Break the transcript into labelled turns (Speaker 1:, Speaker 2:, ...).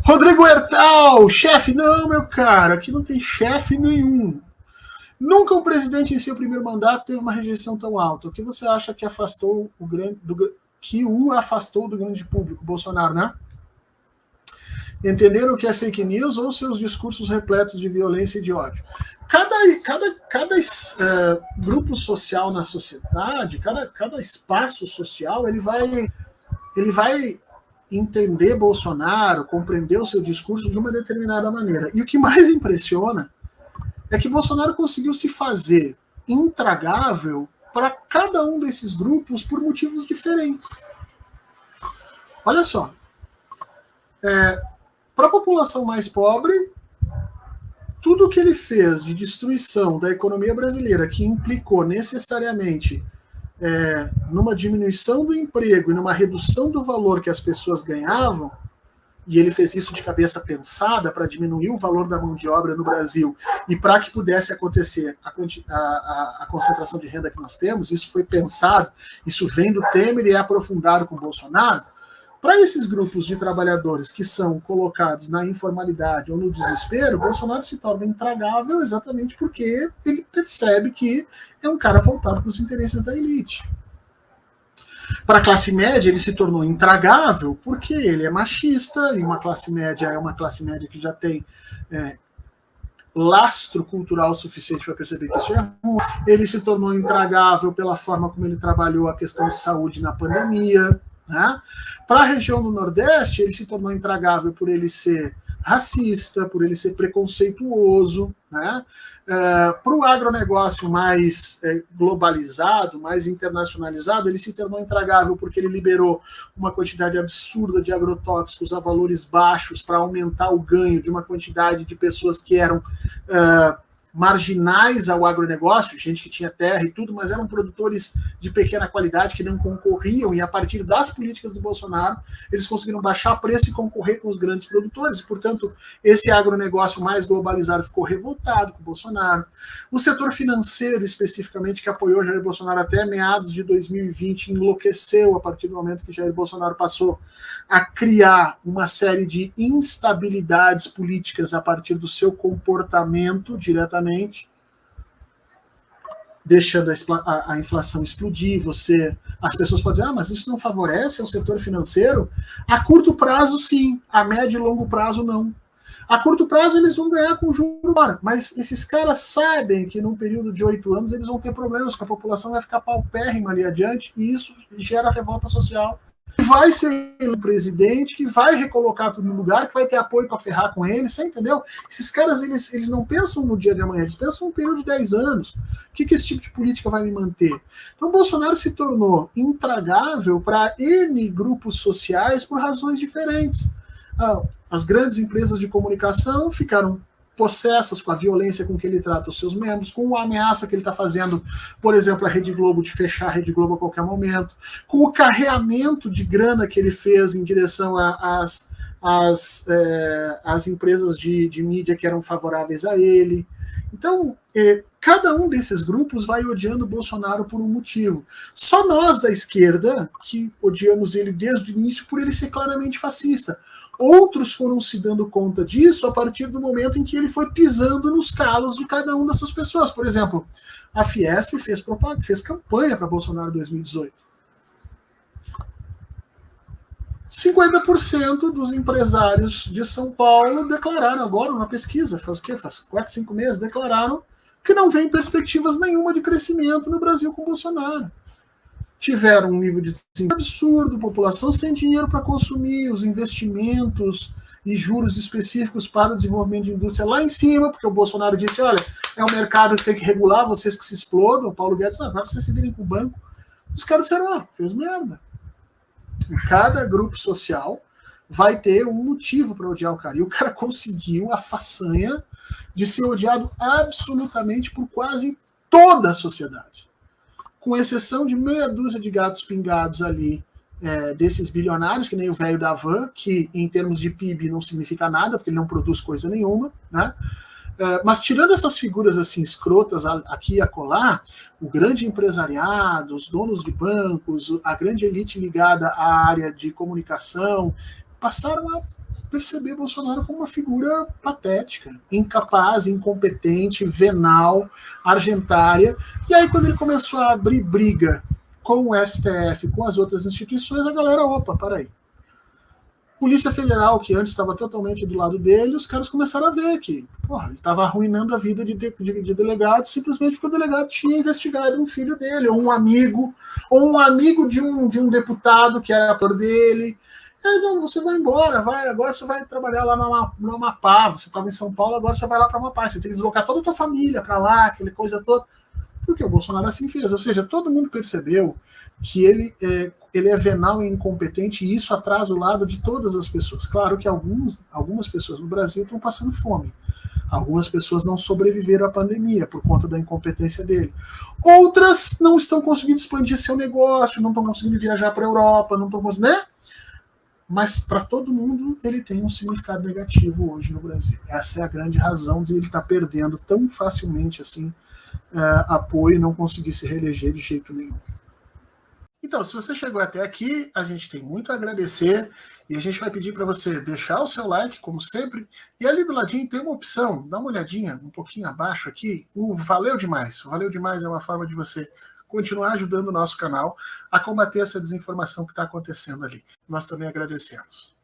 Speaker 1: Rodrigo Hertal, chefe, não, meu cara, aqui não tem chefe nenhum. Nunca um presidente em seu primeiro mandato teve uma rejeição tão alta. O que você acha que afastou o afastou do grande público, Bolsonaro, né? Entenderam o que é fake news ou seus discursos repletos de violência e de ódio? Cada grupo social na sociedade, cada espaço social, ele vai entender Bolsonaro, compreender o seu discurso de uma determinada maneira. E o que mais impressiona é que Bolsonaro conseguiu se fazer intragável para cada um desses grupos por motivos diferentes. Olha só. Para a população mais pobre, tudo que ele fez de destruição da economia brasileira, que implicou necessariamente numa diminuição do emprego e numa redução do valor que as pessoas ganhavam, e ele fez isso de cabeça pensada para diminuir o valor da mão de obra no Brasil e para que pudesse acontecer a concentração de renda que nós temos, isso foi pensado, isso vem do Temer e é aprofundado com Bolsonaro. Para esses grupos de trabalhadores que são colocados na informalidade ou no desespero, Bolsonaro se torna intragável exatamente porque ele percebe que é um cara voltado para os interesses da elite. Para a classe média, ele se tornou intragável porque ele é machista, e uma classe média é uma classe média que já tem lastro cultural suficiente para perceber que isso é ruim. Ele se tornou intragável pela forma como ele trabalhou a questão de saúde na pandemia. Né? Para a região do Nordeste, ele se tornou intragável por ele ser racista, por ele ser preconceituoso. Né? Para o agronegócio mais globalizado, mais internacionalizado, ele se tornou intragável porque ele liberou uma quantidade absurda de agrotóxicos a valores baixos para aumentar o ganho de uma quantidade de pessoas que eram marginais ao agronegócio, gente que tinha terra e tudo, mas eram produtores de pequena qualidade que não concorriam, e a partir das políticas do Bolsonaro, eles conseguiram baixar preço e concorrer com os grandes produtores, e, portanto, esse agronegócio mais globalizado ficou revoltado com o Bolsonaro. O setor financeiro, especificamente, que apoiou Jair Bolsonaro até meados de 2020, enlouqueceu a partir do momento que Jair Bolsonaro passou a criar uma série de instabilidades políticas a partir do seu comportamento diretamente, deixando a inflação explodir. As pessoas podem dizer, mas isso não favorece o setor financeiro? A curto prazo, sim. A médio e longo prazo, não. A curto prazo, eles vão ganhar com juros, mas esses caras sabem que num período de 8 anos eles vão ter problemas, que a população vai ficar paupérrima ali adiante, e isso gera revolta social. Vai ser um presidente que vai recolocar tudo no lugar, que vai ter apoio para ferrar com ele, você entendeu? Esses caras, eles não pensam no dia de amanhã, eles pensam num período de 10 anos. O que esse tipo de política vai me manter? Então, Bolsonaro se tornou intragável para N grupos sociais por razões diferentes. As grandes empresas de comunicação ficaram possessas com a violência com que ele trata os seus membros, com a ameaça que ele está fazendo, por exemplo, a Rede Globo, de fechar a Rede Globo a qualquer momento, com o carreamento de grana que ele fez em direção às empresas de mídia que eram favoráveis a ele. Então, cada um desses grupos vai odiando o Bolsonaro por um motivo. Só nós da esquerda, que odiamos ele desde o início por ele ser claramente fascista. Outros foram se dando conta disso a partir do momento em que ele foi pisando nos calos de cada uma dessas pessoas. Por exemplo, a Fiesp fez campanha para Bolsonaro em 2018. 50% dos empresários de São Paulo declararam agora, uma pesquisa, faz 4, 5 meses, declararam que não vem perspectivas nenhuma de crescimento no Brasil com Bolsonaro. Tiveram um nível de desemprego absurdo, população sem dinheiro para consumir, os investimentos e juros específicos para o desenvolvimento de indústria lá em cima, porque o Bolsonaro disse, olha, é um mercado que tem que regular, vocês que se explodam. O Paulo Guedes, agora vocês se virem com o banco. Os caras disseram, fez merda. E cada grupo social vai ter um motivo para odiar o cara. E o cara conseguiu a façanha de ser odiado absolutamente por quase toda a sociedade. Com exceção de meia dúzia de gatos pingados ali, desses bilionários, que nem o velho da van, que em termos de PIB não significa nada, porque ele não produz coisa nenhuma, né? Mas tirando essas figuras assim escrotas aqui e acolá, o grande empresariado, os donos de bancos, a grande elite ligada à área de comunicação, passaram a perceber Bolsonaro como uma figura patética, incapaz, incompetente, venal, argentária. E aí, quando ele começou a abrir briga com o STF, com as outras instituições, a galera, opa, peraí. Polícia Federal, que antes estava totalmente do lado dele, os caras começaram a ver que ele estava arruinando a vida de delegado simplesmente porque o delegado tinha investigado um filho dele, ou um amigo de um deputado que era ator dele. Aí, não, você vai embora, agora você vai trabalhar lá no Amapá, você estava em São Paulo, agora você vai lá para Amapá, você tem que deslocar toda a tua família para lá, aquele coisa toda. Porque o Bolsonaro assim fez, ou seja, todo mundo percebeu que ele é venal e incompetente, e isso atrasa o lado de todas as pessoas. Claro que algumas pessoas no Brasil estão passando fome. Algumas pessoas não sobreviveram à pandemia por conta da incompetência dele. Outras não estão conseguindo expandir seu negócio, não estão conseguindo viajar para a Europa, não estão conseguindo, né? Mas para todo mundo ele tem um significado negativo hoje no Brasil. Essa é a grande razão de ele estar perdendo tão facilmente assim apoio e não conseguir se reeleger de jeito nenhum. Então, se você chegou até aqui, a gente tem muito a agradecer e a gente vai pedir para você deixar o seu like, como sempre, e ali do ladinho tem uma opção, dá uma olhadinha um pouquinho abaixo aqui, o Valeu Demais. O Valeu Demais é uma forma de você continuar ajudando o nosso canal a combater essa desinformação que está acontecendo ali. Nós também agradecemos.